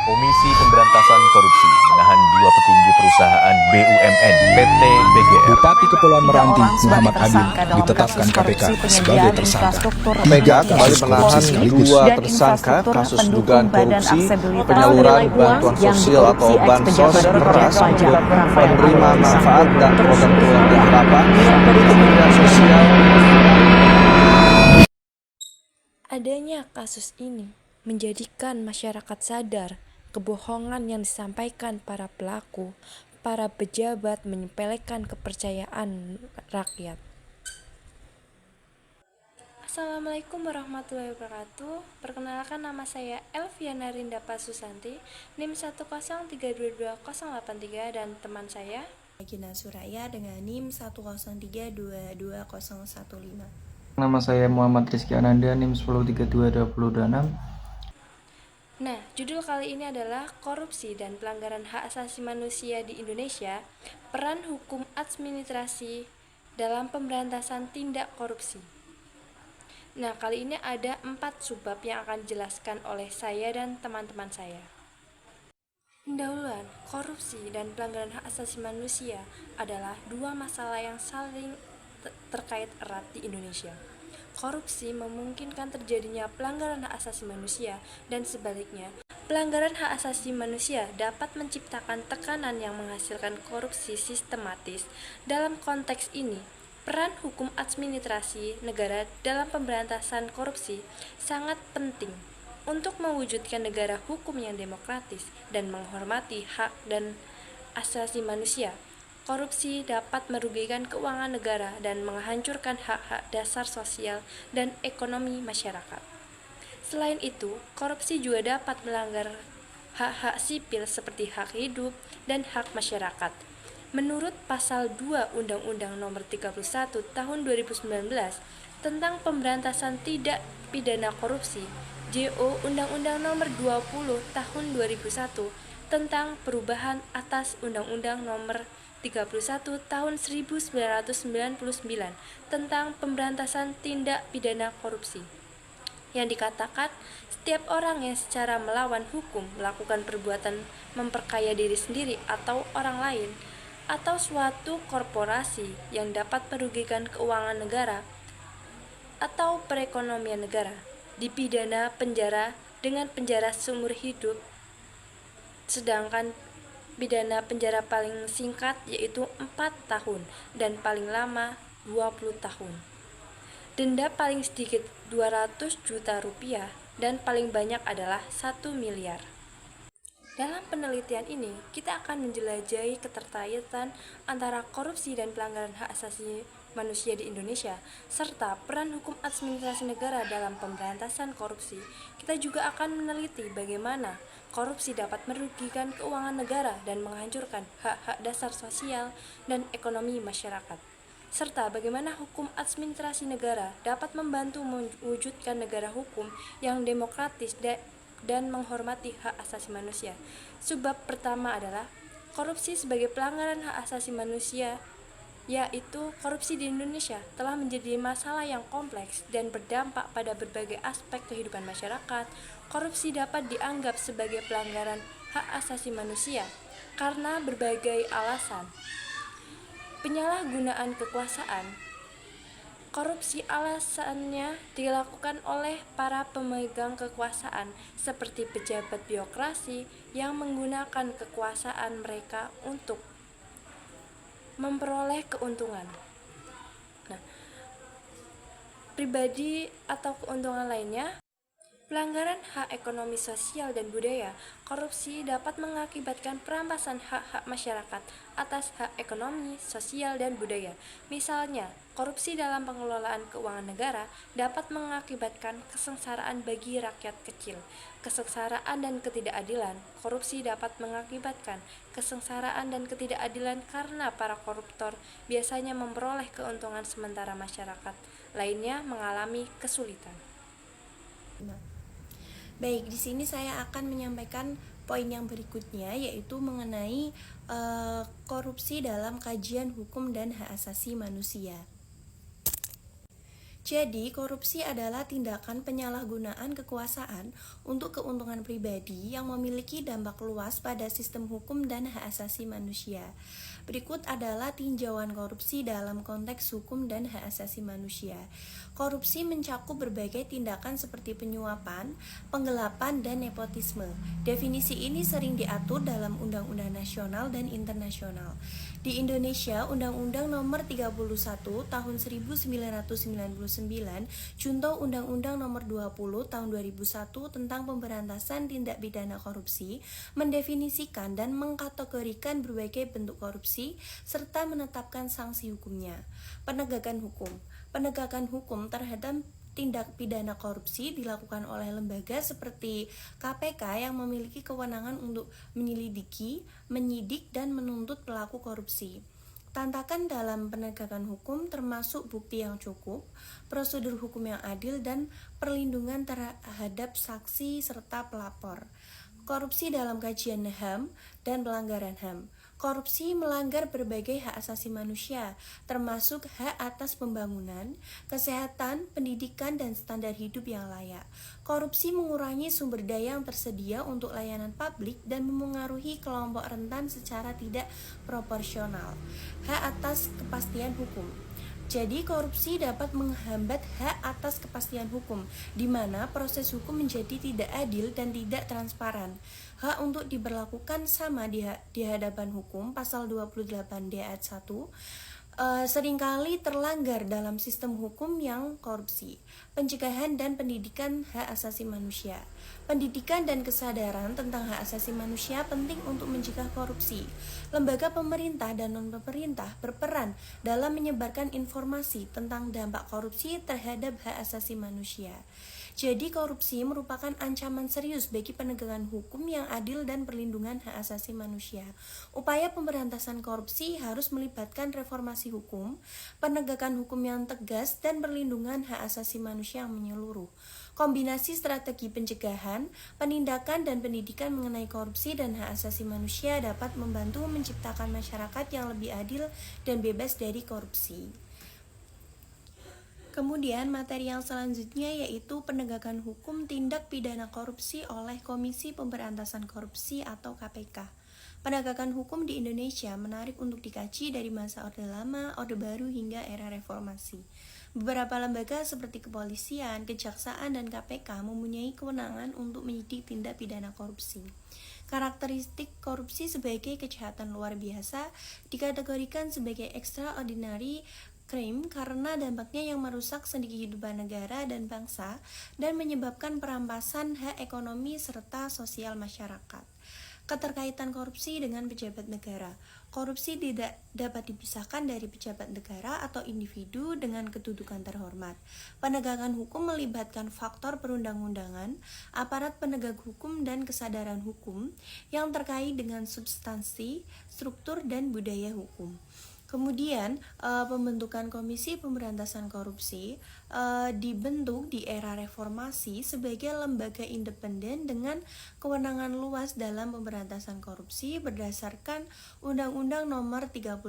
Komisi Pemberantasan Korupsi menahan dua petinggi perusahaan BUMN PT BGR. Bupati Kepulauan Meranti Muhammad Adil ditetapkan KPK sebagai tersangka. Mega kembali menahan dua tersangka kasus dugaan korupsi penyaluran bantuan sosial atau bansos beras untuk penerima manfaat dan program keluarga harapan Kementerian Sosial. Adanya kasus ini menjadikan masyarakat sadar kebohongan yang disampaikan para pelaku, para pejabat menyepelekan kepercayaan rakyat. Assalamualaikum warahmatullahi wabarakatuh. Perkenalkan, nama saya Elviana Rinda Pasusanti, NIM 103228083, dan teman saya Gina Suraya dengan NIM 103222015. Nama saya Muhammad Rizky Ananda, NIM 10322026. Nah, judul kali ini adalah Korupsi dan Pelanggaran Hak Asasi Manusia di Indonesia, Peran Hukum Administrasi dalam Pemberantasan Tindak Korupsi. Nah, kali ini ada 4 subbab yang akan dijelaskan oleh saya dan teman-teman saya. Pendahuluan, korupsi dan pelanggaran hak asasi manusia adalah dua masalah yang saling terkait erat di Indonesia. Korupsi memungkinkan terjadinya pelanggaran hak asasi manusia, dan sebaliknya, pelanggaran hak asasi manusia dapat menciptakan tekanan yang menghasilkan korupsi sistematis. Dalam konteks ini, peran hukum administrasi negara dalam pemberantasan korupsi sangat penting untuk mewujudkan negara hukum yang demokratis dan menghormati hak dan asasi manusia. Korupsi dapat merugikan keuangan negara dan menghancurkan hak-hak dasar sosial dan ekonomi masyarakat. Selain itu, korupsi juga dapat melanggar hak-hak sipil seperti hak hidup dan hak masyarakat. Menurut Pasal 2 Undang-Undang Nomor 31 Tahun 2019 tentang Pemberantasan Tindak Pidana Korupsi, JO Undang-Undang Nomor 20 Tahun 2001 tentang perubahan atas Undang-Undang Nomor 31 Tahun 1999 tentang Pemberantasan Tindak Pidana Korupsi, yang dikatakan setiap orang yang secara melawan hukum melakukan perbuatan memperkaya diri sendiri atau orang lain atau suatu korporasi yang dapat merugikan keuangan negara atau perekonomian negara dipidana penjara dengan penjara seumur hidup, sedangkan pidana penjara paling singkat yaitu 4 tahun dan paling lama 20 tahun. Denda paling sedikit 200 juta rupiah dan paling banyak adalah 1 miliar. Dalam penelitian ini, kita akan menjelajahi keterkaitan antara korupsi dan pelanggaran hak asasi manusia di Indonesia, serta peran hukum administrasi negara dalam pemberantasan korupsi. Kita juga akan meneliti bagaimana korupsi dapat merugikan keuangan negara dan menghancurkan hak-hak dasar sosial dan ekonomi masyarakat, serta bagaimana hukum administrasi negara dapat membantu mewujudkan negara hukum yang demokratis dan menghormati hak asasi manusia. Subbab pertama adalah korupsi sebagai pelanggaran hak asasi manusia, yaitu korupsi di Indonesia telah menjadi masalah yang kompleks dan berdampak pada berbagai aspek kehidupan masyarakat. Korupsi dapat dianggap sebagai pelanggaran hak asasi manusia karena berbagai alasan. Penyalahgunaan kekuasaan. Korupsi alasannya dilakukan oleh para pemegang kekuasaan seperti pejabat birokrasi yang menggunakan kekuasaan mereka untuk memperoleh keuntungan pribadi atau keuntungan lainnya. Pelanggaran hak ekonomi sosial dan budaya. Korupsi dapat mengakibatkan perampasan hak-hak masyarakat atas hak ekonomi, sosial, dan budaya. Misalnya, korupsi dalam pengelolaan keuangan negara dapat mengakibatkan kesengsaraan bagi rakyat kecil. Kesengsaraan dan ketidakadilan. Korupsi dapat mengakibatkan kesengsaraan dan ketidakadilan karena para koruptor biasanya memperoleh keuntungan sementara masyarakat lainnya mengalami kesulitan. Baik, di sini saya akan menyampaikan poin yang berikutnya, yaitu mengenai korupsi dalam kajian hukum dan hak asasi manusia. Jadi, korupsi adalah tindakan penyalahgunaan kekuasaan untuk keuntungan pribadi yang memiliki dampak luas pada sistem hukum dan hak asasi manusia. Berikut adalah tinjauan korupsi dalam konteks hukum dan hak asasi manusia. Korupsi mencakup berbagai tindakan seperti penyuapan, penggelapan, dan nepotisme. Definisi ini sering diatur dalam undang-undang nasional dan internasional. Di Indonesia, Undang-Undang Nomor 31 Tahun 1999, Junto Undang-Undang Nomor 20 Tahun 2001 tentang Pemberantasan Tindak Pidana Korupsi mendefinisikan dan mengkategorikan berbagai bentuk korupsi serta menetapkan sanksi hukumnya. Penegakan hukum terhadap tindak pidana korupsi dilakukan oleh lembaga seperti KPK yang memiliki kewenangan untuk menyelidiki, menyidik, dan menuntut pelaku korupsi. Tantangan dalam penegakan hukum termasuk bukti yang cukup, prosedur hukum yang adil, dan perlindungan terhadap saksi serta pelapor. Korupsi dalam kajian HAM dan pelanggaran HAM. Korupsi melanggar berbagai hak asasi manusia, termasuk hak atas pembangunan, kesehatan, pendidikan, dan standar hidup yang layak. Korupsi mengurangi sumber daya yang tersedia untuk layanan publik dan memengaruhi kelompok rentan secara tidak proporsional. Hak atas kepastian hukum. Jadi, korupsi dapat menghambat hak atas kepastian hukum, di mana proses hukum menjadi tidak adil dan tidak transparan. Hak untuk diberlakukan sama di hadapan hukum, pasal 28D ayat 1, seringkali terlanggar dalam sistem hukum yang korupsi. Pencegahan dan pendidikan hak asasi manusia. Pendidikan dan kesadaran tentang hak asasi manusia penting untuk mencegah korupsi. Lembaga pemerintah dan non-pemerintah berperan dalam menyebarkan informasi tentang dampak korupsi terhadap hak asasi manusia. Jadi, korupsi merupakan ancaman serius bagi penegakan hukum yang adil dan perlindungan hak asasi manusia. Upaya pemberantasan korupsi harus melibatkan reformasi hukum, penegakan hukum yang tegas, dan perlindungan hak asasi manusia yang menyeluruh. Kombinasi strategi pencegahan, penindakan, dan pendidikan mengenai korupsi dan hak asasi manusia dapat membantu menciptakan masyarakat yang lebih adil dan bebas dari korupsi. Kemudian materi yang selanjutnya yaitu penegakan hukum tindak pidana korupsi oleh Komisi Pemberantasan Korupsi atau KPK. Penegakan hukum di Indonesia menarik untuk dikaji dari masa Orde Lama, Orde Baru, hingga era reformasi. Beberapa lembaga seperti kepolisian, kejaksaan, dan KPK mempunyai kewenangan untuk menyidik tindak pidana korupsi. Karakteristik korupsi sebagai kejahatan luar biasa dikategorikan sebagai extraordinary crime karena dampaknya yang merusak sendi kehidupan negara dan bangsa dan menyebabkan perampasan hak ekonomi serta sosial masyarakat. Keterkaitan korupsi dengan pejabat negara. Korupsi tidak dapat dipisahkan dari pejabat negara atau individu dengan kedudukan terhormat. Penegakan hukum melibatkan faktor perundang-undangan, aparat penegak hukum, dan kesadaran hukum yang terkait dengan substansi, struktur, dan budaya hukum. Kemudian pembentukan Komisi Pemberantasan Korupsi dibentuk di era reformasi sebagai lembaga independen dengan kewenangan luas dalam pemberantasan korupsi berdasarkan Undang-Undang Nomor 31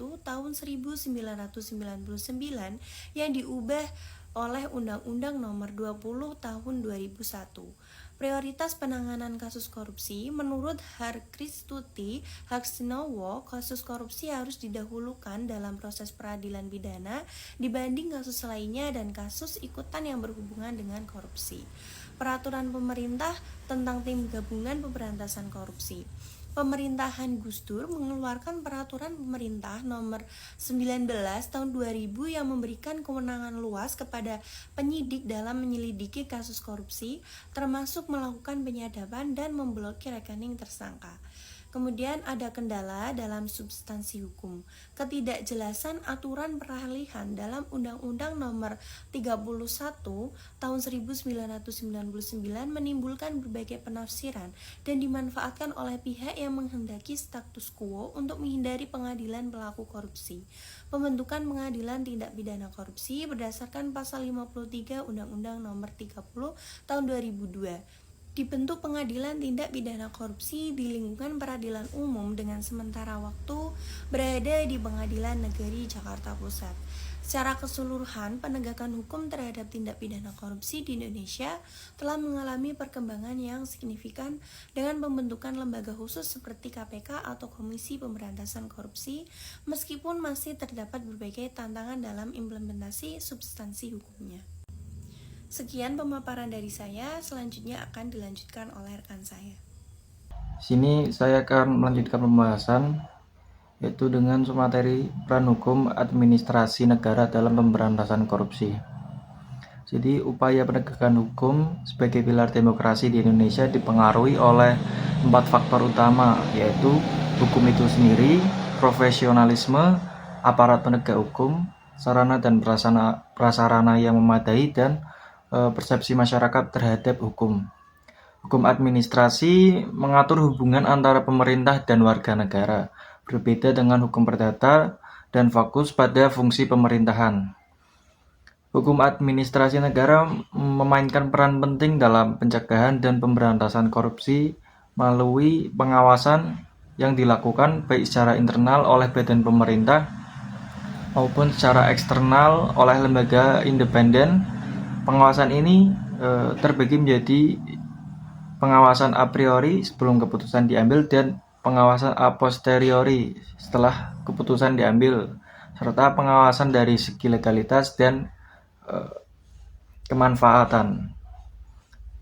Tahun 1999 yang diubah oleh Undang-Undang Nomor 20 Tahun 2001. Prioritas penanganan kasus korupsi, menurut Harkristuti Haksinowo, kasus korupsi harus didahulukan dalam proses peradilan pidana dibanding kasus lainnya dan kasus ikutan yang berhubungan dengan korupsi. Peraturan pemerintah tentang tim gabungan pemberantasan korupsi. Pemerintahan Gus Dur mengeluarkan peraturan pemerintah nomor 19 tahun 2000 yang memberikan kewenangan luas kepada penyidik dalam menyelidiki kasus korupsi, termasuk melakukan penyadapan dan memblokir rekening tersangka. Kemudian ada kendala dalam substansi hukum. Ketidakjelasan aturan peralihan dalam Undang-Undang Nomor 31 Tahun 1999 menimbulkan berbagai penafsiran dan dimanfaatkan oleh pihak yang menghendaki status quo untuk menghindari pengadilan pelaku korupsi. Pembentukan pengadilan tindak pidana korupsi berdasarkan pasal 53 Undang-Undang Nomor 30 Tahun 2002. Dibentuk pengadilan tindak pidana korupsi di lingkungan peradilan umum dengan sementara waktu berada di Pengadilan Negeri Jakarta Pusat. Secara keseluruhan, penegakan hukum terhadap tindak pidana korupsi di Indonesia telah mengalami perkembangan yang signifikan dengan pembentukan lembaga khusus seperti KPK atau Komisi Pemberantasan Korupsi, meskipun masih terdapat berbagai tantangan dalam implementasi substansi hukumnya. Sekian pemaparan dari saya, selanjutnya akan dilanjutkan oleh rekan saya. Sini saya akan melanjutkan pembahasan yaitu dengan materi peran hukum administrasi negara dalam pemberantasan korupsi. Jadi upaya penegakan hukum sebagai pilar demokrasi di Indonesia dipengaruhi oleh 4 faktor utama, yaitu hukum itu sendiri, profesionalisme aparat penegak hukum, sarana dan prasarana yang memadai, dan persepsi masyarakat terhadap hukum. Hukum administrasi mengatur hubungan antara pemerintah dan warga negara, berbeda dengan hukum perdata dan fokus pada fungsi pemerintahan. Hukum administrasi negara memainkan peran penting dalam pencegahan dan pemberantasan korupsi melalui pengawasan yang dilakukan baik secara internal oleh badan pemerintah maupun secara eksternal oleh lembaga independen. Pengawasan ini terbagi menjadi pengawasan a priori sebelum keputusan diambil dan pengawasan a posteriori setelah keputusan diambil, serta pengawasan dari segi legalitas dan kemanfaatan.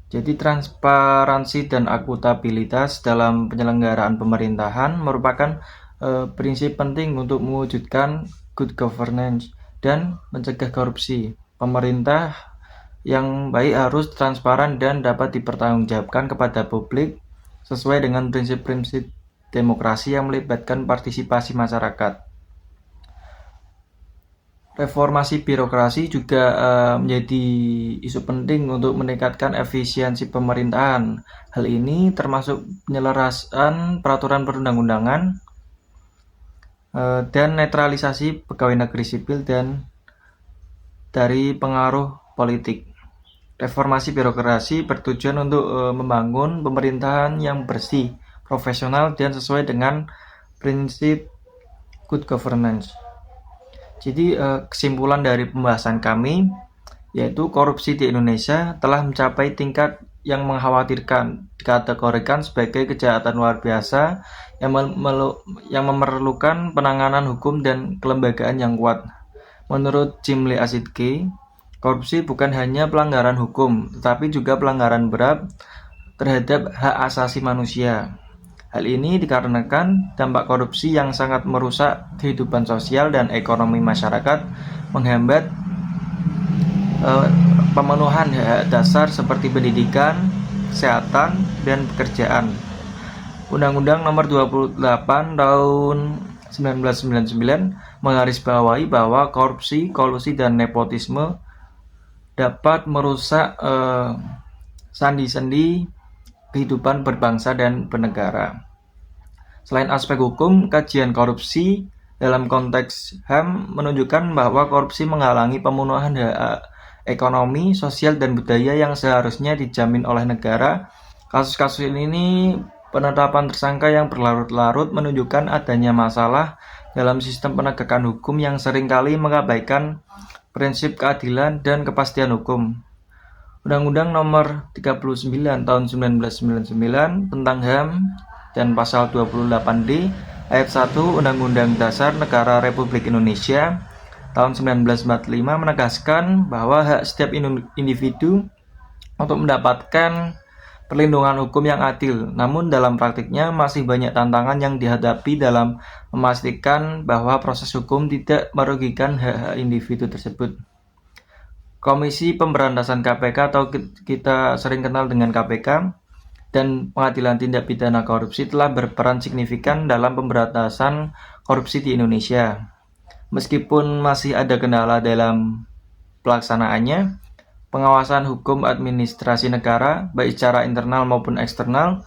Jadi transparansi dan akuntabilitas dalam penyelenggaraan pemerintahan merupakan prinsip penting untuk mewujudkan good governance dan mencegah korupsi. Pemerintah yang baik harus transparan dan dapat dipertanggungjawabkan kepada publik sesuai dengan prinsip-prinsip demokrasi yang melibatkan partisipasi masyarakat. Reformasi birokrasi juga menjadi isu penting untuk meningkatkan efisiensi pemerintahan. Hal ini termasuk penyelarasan peraturan perundang-undangan dan netralisasi pegawai negeri sipil dan dari pengaruh politik. Reformasi birokrasi bertujuan untuk membangun pemerintahan yang bersih, profesional, dan sesuai dengan prinsip good governance. Jadi kesimpulan dari pembahasan kami yaitu korupsi di Indonesia telah mencapai tingkat yang mengkhawatirkan, dikategorikan sebagai kejahatan luar biasa yang memerlukan penanganan hukum dan kelembagaan yang kuat. Menurut Jimli Asidki, korupsi bukan hanya pelanggaran hukum, tetapi juga pelanggaran berat terhadap hak asasi manusia. Hal ini dikarenakan dampak korupsi yang sangat merusak kehidupan sosial dan ekonomi masyarakat, menghambat pemenuhan hak dasar seperti pendidikan, kesehatan, dan pekerjaan. Undang-Undang Nomor 28 Tahun 1999 menggarisbawahi bahwa korupsi, kolusi, dan nepotisme dapat merusak sendi-sendi kehidupan berbangsa dan bernegara. Selain aspek hukum, kajian korupsi dalam konteks HAM menunjukkan bahwa korupsi menghalangi pemenuhan hak ekonomi, sosial, dan budaya yang seharusnya dijamin oleh negara. Kasus-kasus ini penetapan tersangka yang berlarut-larut menunjukkan adanya masalah dalam sistem penegakan hukum yang seringkali mengabaikan prinsip keadilan dan kepastian hukum. Undang-Undang Nomor 39 Tahun 1999 tentang HAM dan Pasal 28D Ayat 1 Undang-Undang Dasar Negara Republik Indonesia tahun 1945 menegaskan bahwa hak setiap individu untuk mendapatkan perlindungan hukum yang adil. Namun dalam praktiknya masih banyak tantangan yang dihadapi dalam memastikan bahwa proses hukum tidak merugikan hak-hak individu tersebut. Komisi Pemberantasan KPK atau kita sering kenal dengan KPK dan Pengadilan Tindak Pidana Korupsi telah berperan signifikan dalam pemberantasan korupsi di Indonesia. Meskipun masih ada kendala dalam pelaksanaannya, pengawasan hukum administrasi negara, baik secara internal maupun eksternal,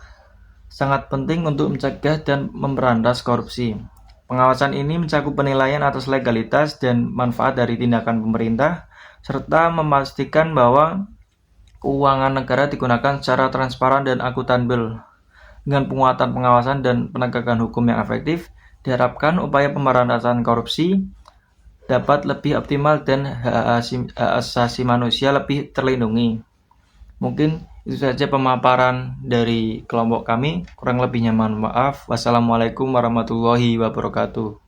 sangat penting untuk mencegah dan memberantas korupsi. Pengawasan ini mencakup penilaian atas legalitas dan manfaat dari tindakan pemerintah, serta memastikan bahwa keuangan negara digunakan secara transparan dan akuntabel. Dengan penguatan pengawasan dan penegakan hukum yang efektif, diharapkan upaya pemberantasan korupsi dapat lebih optimal dan hak asasi manusia lebih terlindungi. Mungkin itu saja pemaparan dari kelompok kami. Kurang lebihnya mohon maaf. Wassalamualaikum warahmatullahi wabarakatuh.